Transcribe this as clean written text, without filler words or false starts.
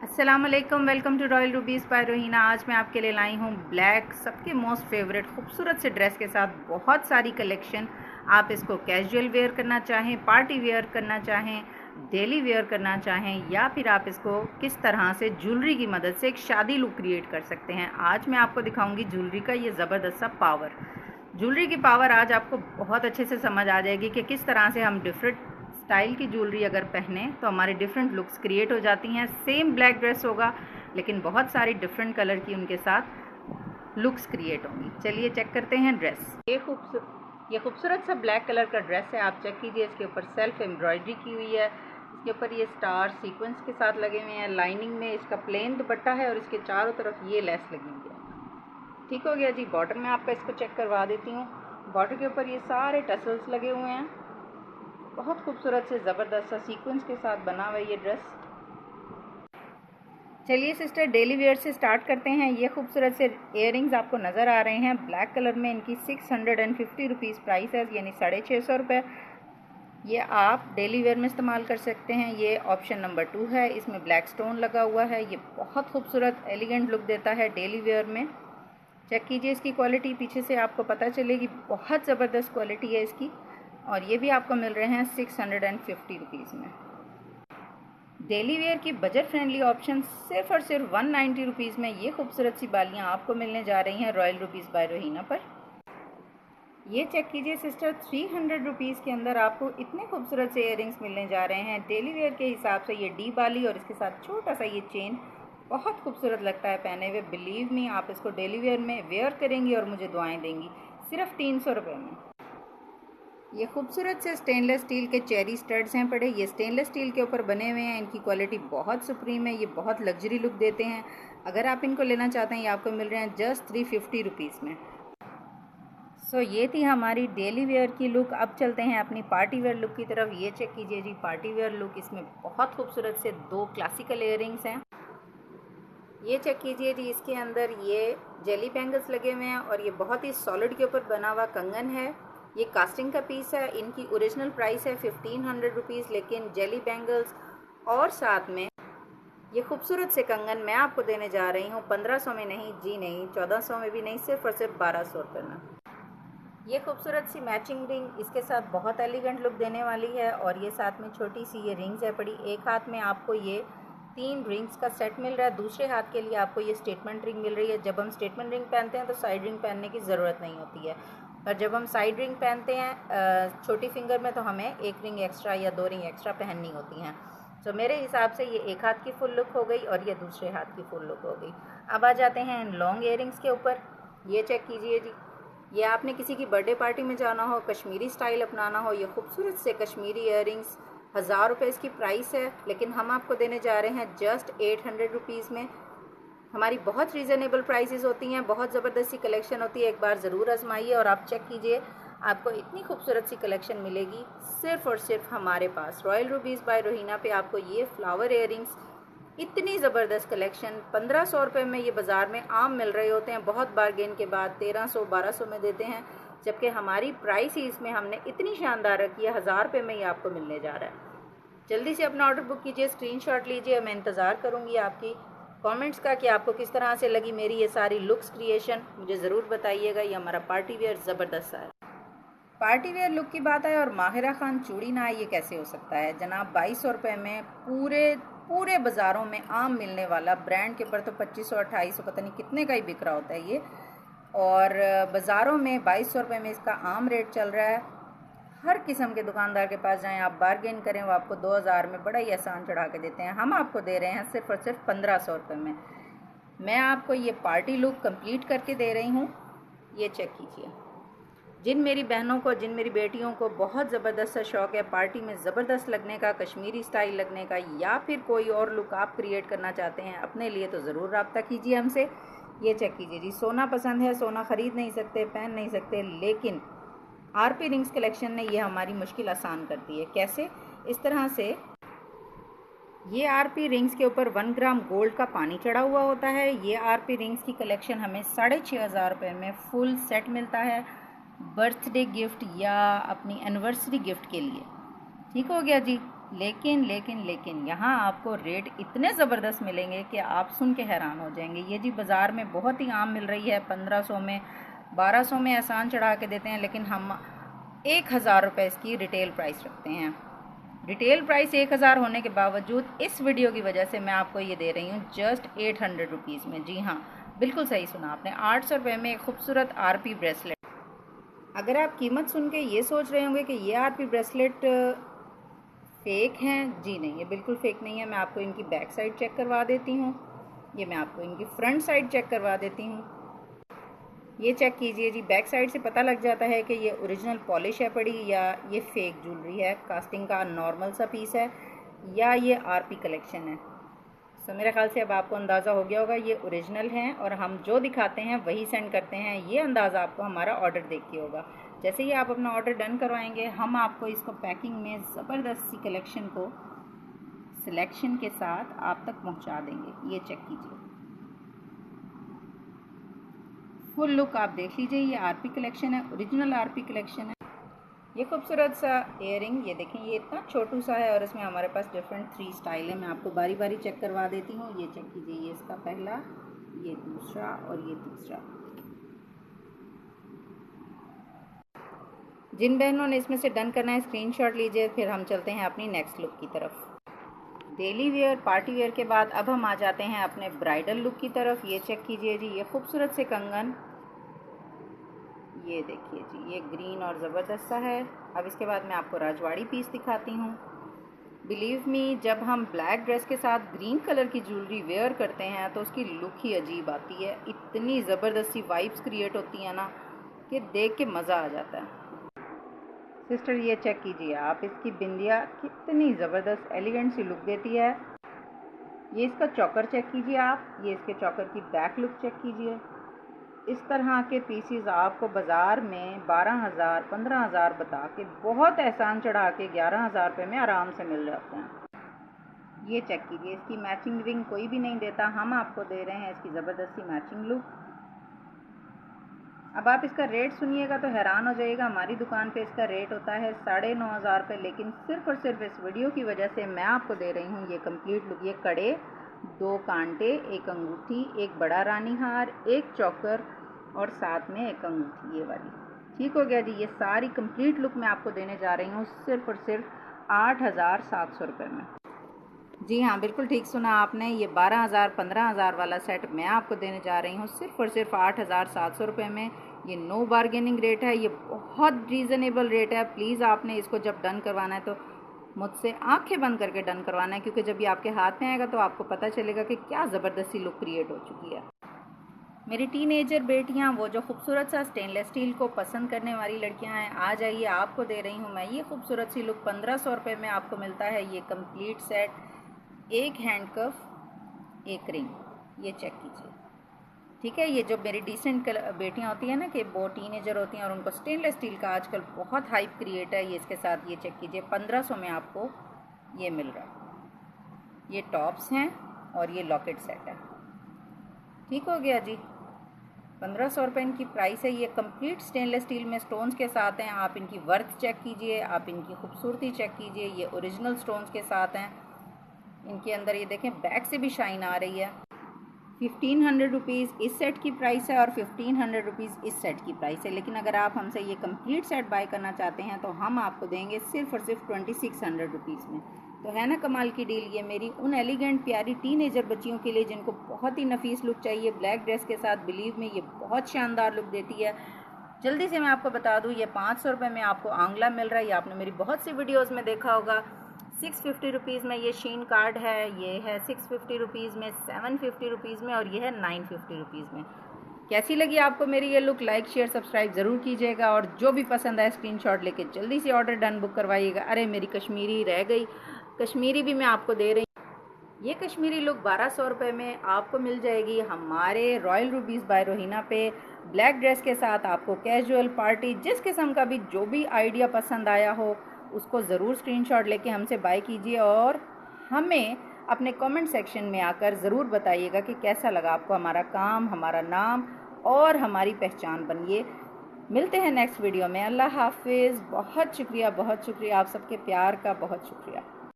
अस्सलामुअलैकुम, welcome to Royal Rubies by Rohina. आज मैं आपके लिए लाई हूँ ब्लैक, सबके मोस्ट फेवरेट खूबसूरत से ड्रेस के साथ बहुत सारी कलेक्शन। आप इसको कैजुअल वेयर करना चाहें, पार्टी वेयर करना चाहें, डेली वेयर करना चाहें, या फिर आप इसको किस तरह से ज्वेलरी की मदद से एक शादी लुक क्रिएट कर सकते हैं। आज मैं आपको दिखाऊंगी ज्वेलरी का ये ज़बरदस्त सा पावर। ज्वेलरी की पावर आज आपको बहुत अच्छे से समझ आ जाएगी कि किस तरह से हम डिफरेंट स्टाइल की ज्वेलरी अगर पहने तो हमारे डिफरेंट लुक्स क्रिएट हो जाती हैं। सेम ब्लैक ड्रेस होगा लेकिन बहुत सारी डिफरेंट कलर की उनके साथ लुक्स क्रिएट होंगी। चलिए चेक करते हैं ड्रेस। ये खूबसूरत सा ब्लैक कलर का ड्रेस है। आप चेक कीजिए, इसके ऊपर सेल्फ एम्ब्रॉयडरी की हुई है। इसके ऊपर ये स्टार सीक्वेंस के साथ लगे हुए हैं। लाइनिंग में इसका प्लेन दुपट्टा है और इसके चारों तरफ ये लेस लगी हुई है। ठीक हो गया जी। बॉर्डर में आपका इसको चेक करवा देती हूँ। बॉर्डर के ऊपर ये सारे टसल्स लगे हुए हैं। बहुत खूबसूरत से ज़बरदस्त सा सीक्वेंस के साथ बना हुआ है ये ड्रेस। चलिए सिस्टर, डेली वेयर से स्टार्ट करते हैं। ये खूबसूरत से इयररिंग्स आपको नज़र आ रहे हैं ब्लैक कलर में। इनकी 650 रुपीज़ प्राइस है, यानी 650 रुपये। ये आप डेली वेयर में इस्तेमाल कर सकते हैं। ये ऑप्शन नंबर 2 है। इसमें ब्लैक स्टोन लगा हुआ है। ये बहुत खूबसूरत एलिगेंट लुक देता है डेली वेयर में। चेक कीजिए इसकी क्वालिटी, पीछे से आपको पता चलेगी। बहुत ज़बरदस्त क्वालिटी है इसकी। और ये भी आपको मिल रहे हैं 650 रुपीज़ में। डेली वेयर की बजट फ्रेंडली ऑप्शन सिर्फ और सिर्फ 190 रुपीज़ में ये खूबसूरत सी बालियाँ आपको मिलने जा रही हैं रॉयल रूबीज़ बाय रोहीना पर। ये चेक कीजिए सिस्टर, 300 रुपीज़ के अंदर आपको इतने खूबसूरत से इयररिंग्स मिलने जा रहे हैं। डेली वेयर के हिसाब से ये डी बाली और इसके साथ छोटा सा ये चेन बहुत खूबसूरत लगता है पहने हुए। बिलीव मी, आप इसको डेली वेयर में वेयर करेंगी और मुझे दुआएं देंगी सिर्फ 300 रुपये में। ये खूबसूरत से स्टेनलेस स्टील के चेरी स्टड्स हैं पड़े। ये स्टेनलेस स्टील के ऊपर बने हुए हैं। इनकी क्वालिटी बहुत सुप्रीम है। ये बहुत लग्जरी लुक देते हैं। अगर आप इनको लेना चाहते हैं, ये आपको मिल रहे हैं जस्ट 350 रुपीज़ में। सो ये थी हमारी डेली वेयर की लुक। अब चलते हैं अपनी पार्टी वेयर लुक की तरफ। ये चेक कीजिए जी, पार्टी वेयर लुक। इसमें बहुत खूबसूरत से 2 क्लासिकल इयररिंग्स हैं। ये चेक कीजिए जी, इसके अंदर ये जेली बैंगल्स लगे हुए हैं और ये बहुत ही सॉलिड के ऊपर बना हुआ कंगन है। ये कास्टिंग का पीस है। इनकी ओरिजिनल प्राइस है 1500 रुपीज़, लेकिन जेली बैंगल्स और साथ में ये खूबसूरत से कंगन मैं आपको देने जा रही हूँ 1500 में नहीं जी, नहीं 1400 में भी नहीं, सिर्फ और सिर्फ 1200 रुपये में। ये खूबसूरत सी मैचिंग रिंग इसके साथ बहुत एलिगेंट लुक देने वाली है। और ये साथ में छोटी सी ये रिंग्स है पड़ी। एक हाथ में आपको ये 3 रिंग्स का सेट मिल रहा है, दूसरे हाथ के लिए आपको ये स्टेटमेंट रिंग मिल रही है। जब हम स्टेटमेंट रिंग पहनते हैं तो साइड रिंग पहनने की ज़रूरत नहीं होती है, और जब हम साइड रिंग पहनते हैं छोटी फिंगर में तो हमें 1 रिंग एक्स्ट्रा या 2 रिंग एक्स्ट्रा पहननी होती हैं। तो मेरे हिसाब से ये एक हाथ की फुल लुक हो गई और ये दूसरे हाथ की फुल लुक हो गई। अब आ जाते हैं इन लॉन्ग इयररिंग्स के ऊपर। ये चेक कीजिए जी, ये आपने किसी की बर्थडे पार्टी में जाना हो, कश्मीरी स्टाइल अपनाना हो, ये खूबसूरत से कश्मीरी इयररिंग्स 1000 रुपये इसकी प्राइस है, लेकिन हम आपको देने जा रहे हैं जस्ट 800 रुपीज़ में। हमारी बहुत रीज़नेबल प्राइसेस होती हैं, बहुत ज़बरदस्त सी कलेक्शन होती है। एक बार ज़रूर आजमाइए और आप चेक कीजिए, आपको इतनी खूबसूरत सी कलेक्शन मिलेगी सिर्फ और सिर्फ हमारे पास रॉयल रूबीज़ बाय रोहीना पे। आपको ये फ्लावर इयररिंग्स, इतनी ज़बरदस्त कलेक्शन 1500 रुपये में ये बाज़ार में आम मिल रहे होते हैं। बहुत बारगेन के बाद 1300-1200 में देते हैं, जबकि हमारी प्राइस ही इसमें हमने इतनी शानदार रखी है, 1000 रुपये में ये आपको मिलने जा रहा है। जल्दी से अपना ऑर्डर बुक कीजिए, स्क्रीनशॉट लीजिए। मैं इंतज़ार करूँगी आपकी कमेंट्स का कि आपको किस तरह से लगी मेरी ये सारी लुक्स क्रिएशन। मुझे ज़रूर बताइएगा। ये हमारा पार्टी वेयर ज़बरदस्त है। पार्टी वेयर लुक की बात है और माहिरा खान चूड़ी ना आए, ये कैसे हो सकता है जनाब। 2200 रुपये में पूरे बाज़ारों में आम मिलने वाला, ब्रांड के ऊपर तो 2500-2800 पता नहीं कितने का ही बिक रहा होता है ये, और बाज़ारों में 2200 रुपये में इसका आम रेट चल रहा है। हर किस्म के दुकानदार के पास जाएं, आप बारगेन करें, वो आपको 2000 में बड़ा ही आसान चढ़ा के देते हैं। हम आपको दे रहे हैं सिर्फ और सिर्फ 1500 रुपये में। मैं आपको ये पार्टी लुक कंप्लीट करके दे रही हूँ। ये चेक कीजिए। जिन मेरी बहनों को, जिन मेरी बेटियों को बहुत ज़बरदस्त सा शौक़ है पार्टी में ज़बरदस्त लगने का, कश्मीरी स्टाइल लगने का, या फिर कोई और लुक आप क्रिएट करना चाहते हैं अपने लिए, तो ज़रूर रब्ता कीजिए हमसे। ये चेक कीजिए जी, सोना पसंद है, सोना ख़रीद नहीं सकते, पहन नहीं सकते, लेकिन आरपी रिंग्स कलेक्शन ने ये हमारी मुश्किल आसान कर दी है। कैसे? इस तरह से ये आरपी रिंग्स के ऊपर 1 ग्राम गोल्ड का पानी चढ़ा हुआ होता है। ये आरपी रिंग्स की कलेक्शन हमें 6500 रुपये में फुल सेट मिलता है, बर्थडे गिफ्ट या अपनी एनिवर्सरी गिफ्ट के लिए। ठीक हो गया जी। लेकिन लेकिन लेकिन यहाँ आपको रेट इतने ज़बरदस्त मिलेंगे कि आप सुन के हैरान हो जाएंगे। ये जी बाज़ार में बहुत ही आम मिल रही है, 1500 में 1200 में एहसान चढ़ा के देते हैं, लेकिन हम 1000 रुपये इसकी रिटेल प्राइस रखते हैं। रिटेल प्राइस 1000 होने के बावजूद इस वीडियो की वजह से मैं आपको ये दे रही हूँ जस्ट 800 रुपीज़ में। जी हाँ, बिल्कुल सही सुना आपने, 800 रुपये में एक खूबसूरत आरपी ब्रेसलेट। अगर आप कीमत सुन के ये सोच रहे होंगे कि ये आरपी ब्रेसलेट फेक हैं, जी नहीं, ये बिल्कुल फेक नहीं है। मैं आपको इनकी बैक साइड चेक करवा देती हूँ, ये मैं आपको इनकी फ्रंट साइड चेक करवा देती हूँ। ये चेक कीजिए जी, बैक साइड से पता लग जाता है कि ये ओरिजिनल पॉलिश है पड़ी या ये फेक ज्वेलरी है, कास्टिंग का नॉर्मल सा पीस है या ये आरपी कलेक्शन है। सो मेरे ख्याल से अब आपको अंदाज़ा हो गया होगा ये ओरिजिनल हैं और हम जो दिखाते हैं वही सेंड करते हैं। ये अंदाज़ा आपको हमारा ऑर्डर देख के होगा। जैसे ही आप अपना ऑर्डर डन करवाएंगे, हम आपको इसको पैकिंग में ज़बरदस्त सी कलेक्शन को सिलेक्शन के साथ आप तक पहुंचा देंगे। ये चेक कीजिए, फुल लुक आप देख लीजिए। ये आरपी कलेक्शन है, ओरिजिनल आरपी कलेक्शन है। ये खूबसूरत सा इयरिंग, ये देखें, ये इतना छोटू सा है और इसमें हमारे पास डिफरेंट 3 स्टाइल है। मैं आपको बारी बारी चेक करवा देती हूँ। ये चेक कीजिए, ये इसका पहला, ये दूसरा और ये तीसरा। जिन बहनों ने इसमें से डन करना है स्क्रीनशॉट लीजिए। फिर हम चलते हैं अपनी नेक्स्ट लुक की तरफ। डेली वेयर, पार्टी वेयर के बाद अब हम आ जाते हैं अपने ब्राइडल लुक की तरफ। ये चेक कीजिए जी, ये खूबसूरत से कंगन, ये देखिए जी, ये ग्रीन और ज़बरदस्त सा है। अब इसके बाद मैं आपको राजवाड़ी पीस दिखाती हूँ। बिलीव मी, जब हम ब्लैक ड्रेस के साथ ग्रीन कलर की ज्वेलरी वेयर करते हैं तो उसकी लुक ही अजीब आती है। इतनी ज़बरदस्ती वाइब्स क्रिएट होती हैं ना कि देख के मज़ा आ जाता है। सिस्टर ये चेक कीजिए आप, इसकी बिंदिया कितनी ज़बरदस्त एलिगेंट सी लुक देती है। ये इसका चौकर चेक कीजिए आप, ये इसके चौकर की बैक लुक चेक कीजिए। इस तरह के पीसीज आपको बाज़ार में 12,000 15,000 बता के बहुत एहसान चढ़ा के 11,000 रुपये में आराम से मिल जाते हैं। ये चेक कीजिए, इसकी मैचिंग रिंग कोई भी नहीं देता, हम आपको दे रहे हैं इसकी ज़बरदस्ती मैचिंग लुक। अब आप इसका रेट सुनिएगा तो हैरान हो जाइएगा। हमारी दुकान पे इसका रेट होता है 9,500 रुपये, लेकिन सिर्फ और सिर्फ इस वीडियो की वजह से मैं आपको दे रही हूँ ये कंप्लीट लुक। ये कड़े, 2 कांटे, 1 अंगूठी, 1 बड़ा रानी हार, 1 चौकर और साथ में 1 अंगूठी, ये वाली। ठीक हो गया जी, ये सारी कंप्लीट लुक मैं आपको देने जा रही हूँ सिर्फ और सिर्फ 8,700 रुपये में। जी हाँ, बिल्कुल ठीक सुना आपने, ये 12,000 15,000 वाला सेट मैं आपको देने जा रही हूँ सिर्फ और सिर्फ 8,700 रुपये में। ये नो बार्गेनिंग रेट है, ये बहुत रीज़नेबल रेट है। प्लीज़ आपने इसको जब डन करवाना है तो मुझसे आंखें बंद करके डन करवाना है, क्योंकि जब ये आपके हाथ में आएगा तो आपको पता चलेगा कि क्या ज़बरदस्ती लुक क्रिएट हो चुकी है। मेरी टीनेजर बेटियां, वो जो खूबसूरत सा स्टेनलेस स्टील को पसंद करने वाली लड़कियां हैं, आ जाइए, आपको दे रही हूँ मैं ये खूबसूरत सी लुक। 1,500 रुपये में आपको मिलता है ये कंप्लीट सेट, 1 हैंड कफ, 1 रिंग। ये चेक कीजिए, ठीक है। ये जो मेरी डिसेंट बेटियां होती हैं ना, कि वो टीनेजर होती हैं और उनको स्टेनलेस स्टील का आजकल बहुत हाइप क्रिएट है, ये इसके साथ ये चेक कीजिए 1500 में आपको ये मिल रहा है। ये टॉप्स हैं और ये लॉकेट सेट है। ठीक हो गया जी, 1,500 रुपये इनकी प्राइस है। ये कंप्लीट स्टेनलेस स्टील में स्टोन्स के साथ हैं। आप इनकी वर्थ चेक कीजिए, आप इनकी खूबसूरती चेक कीजिए। ये ओरिजिनल स्टोन्स के साथ हैं। इनके अंदर ये देखें बैक से भी शाइन आ रही है। 1,500 रुपीज़ इस सेट की प्राइस है और 1,500 रुपीज़ इस सेट की प्राइस है। लेकिन अगर आप हमसे ये कंप्लीट सेट बाय करना चाहते हैं तो हम आपको देंगे सिर्फ और सिर्फ 2,600 रुपीज़ में। तो है ना कमाल की डील। ये मेरी उन एलिगेंट प्यारी टीनेजर बच्चियों के लिए जिनको बहुत ही नफीस लुक चाहिए ब्लैक ड्रेस के साथ। बिलीव में ये बहुत शानदार लुक देती है। जल्दी से मैं आपको बता दूँ, ये 500 रुपये में आपको आंगला मिल रहा है। ये आपने मेरी बहुत सी वीडियोज़ में देखा होगा। 650 रुपीज़ में ये शीन कार्ड है, ये है 650 रुपीज़ में, 750 रुपीज़ में और ये है 950 रुपीज़ में। कैसी लगी आपको मेरी ये लुक? लाइक शेयर सब्सक्राइब ज़रूर कीजिएगा और जो भी पसंद आए स्क्रीनशॉट लेके जल्दी से ऑर्डर डन बुक करवाइएगा। अरे मेरी कश्मीरी रह गई, कश्मीरी भी मैं आपको दे रही हूँ। ये कश्मीरी लुक 1,200 रुपये में आपको मिल जाएगी हमारे रॉयल रूबीज़ बाय रोहिना पे। ब्लैक ड्रेस के साथ आपको कैजुअल पार्टी, जिस किस्म का भी जो भी आइडिया पसंद आया हो उसको ज़रूर स्क्रीनशॉट लेके हमसे बाय कीजिए और हमें अपने कमेंट सेक्शन में आकर ज़रूर बताइएगा कि कैसा लगा आपको हमारा काम, हमारा नाम और हमारी पहचान बनिए। मिलते हैं नेक्स्ट वीडियो में। अल्लाह हाफिज़। बहुत शुक्रिया आप सबके प्यार का, बहुत शुक्रिया।